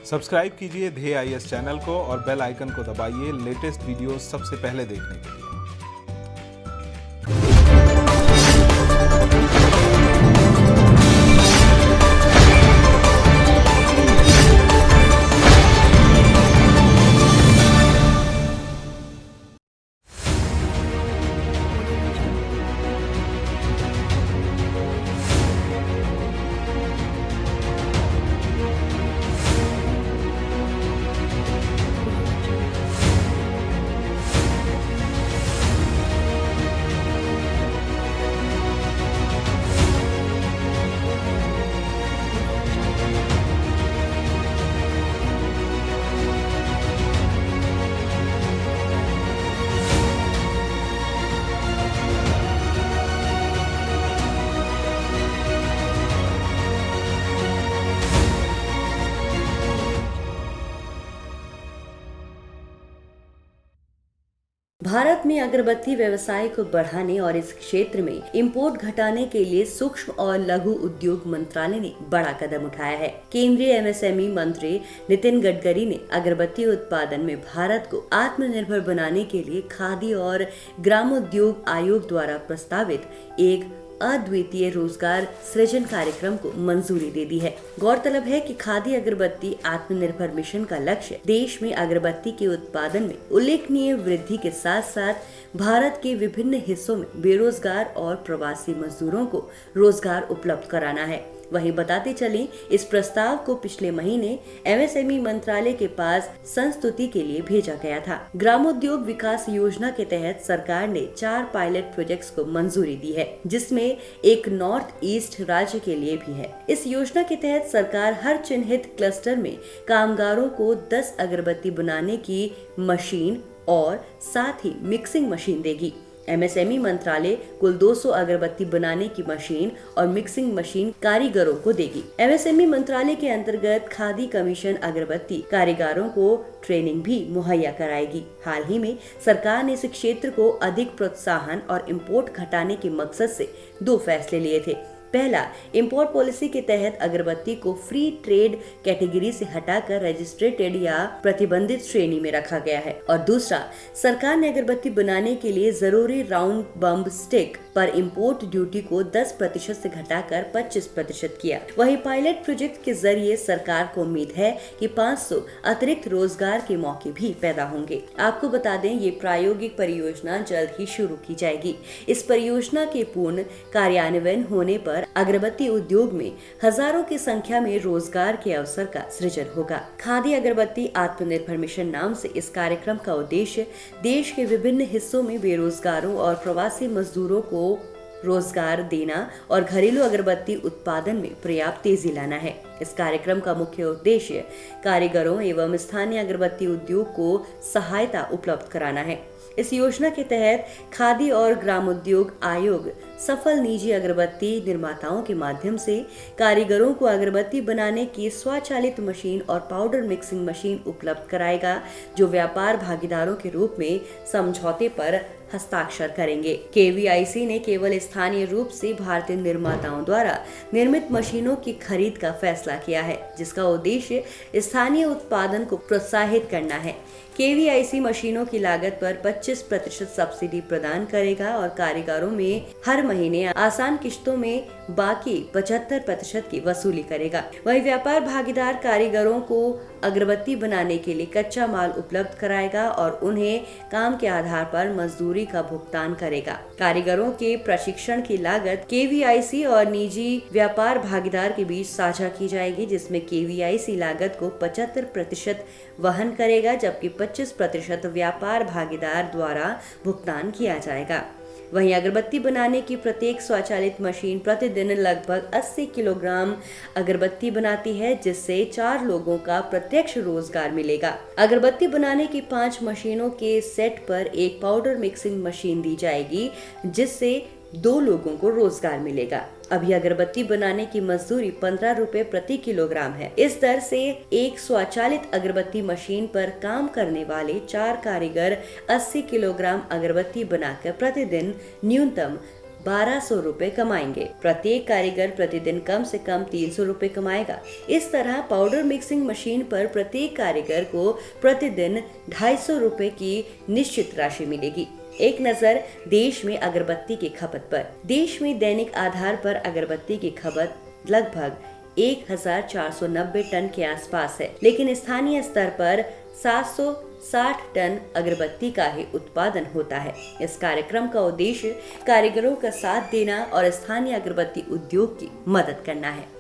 Subscribe कीजिए ध्येय IAS channel को और बेल आइकन को दबाइए लेटेस्ट वीडियो सबसे पहले देखने के लिए। भारत में अगरबत्ती व्यवसाय को बढ़ाने और इस क्षेत्र में इंपोर्ट घटाने के लिए सूक्ष्म और लघु उद्योग मंत्रालय ने बड़ा कदम उठाया है। केंद्रीय एमएसएमई मंत्री नितिन गडकरी ने अगरबत्ती उत्पादन में भारत को आत्मनिर्भर बनाने के लिए खादी और ग्रामोद्योग आयोग द्वारा प्रस्तावित एक अद्वितीय रोजगार सृजन कार्यक्रम को मंजूरी दे दी है। गौरतलब है कि खादी अगरबत्ती आत्मनिर्भर मिशन का लक्ष्य देश में अगरबत्ती के उत्पादन में उल्लेखनीय वृद्धि के साथ साथ भारत के विभिन्न हिस्सों में बेरोजगार और प्रवासी मजदूरों को रोजगार उपलब्ध कराना है। वहीं बताते चलें, इस प्रस्ताव को पिछले महीने एमएसएमई मंत्रालय के पास संस्तुति के लिए भेजा गया था। ग्रामोद्योग विकास योजना के तहत सरकार ने 4 पायलट प्रोजेक्ट्स को मंजूरी दी है, जिसमें एक नॉर्थ ईस्ट राज्य के लिए भी है। इस योजना के तहत सरकार हर चिन्हित क्लस्टर में कामगारों को 10 अगरबत्ती बनाने की मशीन और साथ ही मिक्सिंग मशीन देगी। एमएसएमई मंत्रालय कुल 200 अगरबत्ती बनाने की मशीन और मिक्सिंग मशीन कारीगरों को देगी। एमएसएमई मंत्रालय के अंतर्गत खादी कमीशन अगरबत्ती कारीगरों को ट्रेनिंग भी मुहैया कराएगी। हाल ही में सरकार ने इस क्षेत्र को अधिक प्रोत्साहन और इंपोर्ट घटाने के मकसद से 2 फैसले लिए थे। पहला, इंपोर्ट पॉलिसी के तहत अगरबत्ती को फ्री ट्रेड कैटेगरी से हटाकर रजिस्ट्रेटेड या प्रतिबंधित श्रेणी में रखा गया है, और दूसरा, सरकार ने अगरबत्ती बनाने के लिए जरूरी राउंड बम स्टिक पर इंपोर्ट ड्यूटी को 10% से घटाकर 25% किया। वहीं पायलट प्रोजेक्ट के जरिए सरकार को उम्मीद है कि 500 अतिरिक्त रोजगार के मौके भी पैदा होंगे। आपको बता दें, ये प्रायोगिक परियोजना जल्द ही शुरू की जाएगी। इस परियोजना के पूर्ण कार्यान्वयन होने पर अगरबत्ती उद्योग में हजारों की संख्या में रोजगार के अवसर का सृजन होगा। खादी अगरबत्ती आत्मनिर्भर मिशन नाम से इस कार्यक्रम का उद्देश्य देश के विभिन्न हिस्सों में बेरोजगारों और प्रवासी मजदूरों को रोजगार देना और घरेलू अगरबत्ती उत्पादन में पर्याप्त तेजी लाना है। इस कार्यक्रम का मुख्य उद्देश्य कारीगरों एवं स्थानीय अगरबत्ती उद्योग को सहायता उपलब्ध कराना है। इस योजना के तहत खादी और ग्रामोद्योग आयोग सफल निजी अगरबत्ती निर्माताओं के माध्यम से कारीगरों को अगरबत्ती बनाने की स्वचालित मशीन और पाउडर मिक्सिंग मशीन उपलब्ध कराएगा, जो व्यापार भागीदारों के रूप में समझौते पर हस्ताक्षर करेंगे। केवीआईसी ने केवल स्थानीय रूप से भारतीय निर्माताओं द्वारा निर्मित मशीनों की खरीद का फैसला किया है, जिसका उद्देश्य स्थानीय उत्पादन को प्रोत्साहित करना है। केवीआईसी मशीनों की लागत पर 25% सब्सिडी प्रदान करेगा और कारीगरों में हर महीने आसान किश्तों में बाकी 75% की वसूली करेगा। वही व्यापार भागीदार कारीगरों को अगरबत्ती बनाने के लिए कच्चा माल उपलब्ध कराएगा और उन्हें काम के आधार पर मजदूरी का भुगतान करेगा। कारीगरों के प्रशिक्षण की लागत केवीआईसी और निजी व्यापार भागीदार के बीच साझा की जाएगी, जिसमें केवीआईसी लागत को 75% वहन करेगा, जबकि 25% व्यापार भागीदार द्वारा भुगतान किया जाएगा। वहीं अगरबत्ती बनाने की प्रत्येक स्वचालित मशीन प्रतिदिन लगभग 80 किलोग्राम अगरबत्ती बनाती है, जिससे 4 लोगों का प्रत्यक्ष रोजगार मिलेगा। अगरबत्ती बनाने की 5 मशीनों के सेट पर एक पाउडर मिक्सिंग मशीन दी जाएगी, जिससे 2 लोगों को रोजगार मिलेगा। अभी अगरबत्ती बनाने की मजदूरी 15 रुपए प्रति किलोग्राम है। इस दर से एक स्वचालित अगरबत्ती मशीन पर काम करने वाले 4 कारीगर 80 किलोग्राम अगरबत्ती बनाकर प्रतिदिन न्यूनतम 1200 रुपए कमाएंगे। प्रत्येक कारीगर प्रतिदिन कम से कम 300 रुपए कमाएगा। इस तरह पाउडर मिक्सिंग मशीन पर प्रत्येक कारीगर को प्रतिदिन 250 रुपए की निश्चित राशि मिलेगी। एक नजर देश में अगरबत्ती की खपत पर। देश में दैनिक आधार पर अगरबत्ती की खपत लगभग 1490 टन के आसपास है, लेकिन स्थानीय स्तर पर 760 टन अगरबत्ती का ही उत्पादन होता है। इस कार्यक्रम का उद्देश्य कारीगरों का साथ देना और स्थानीय अगरबत्ती उद्योग की मदद करना है।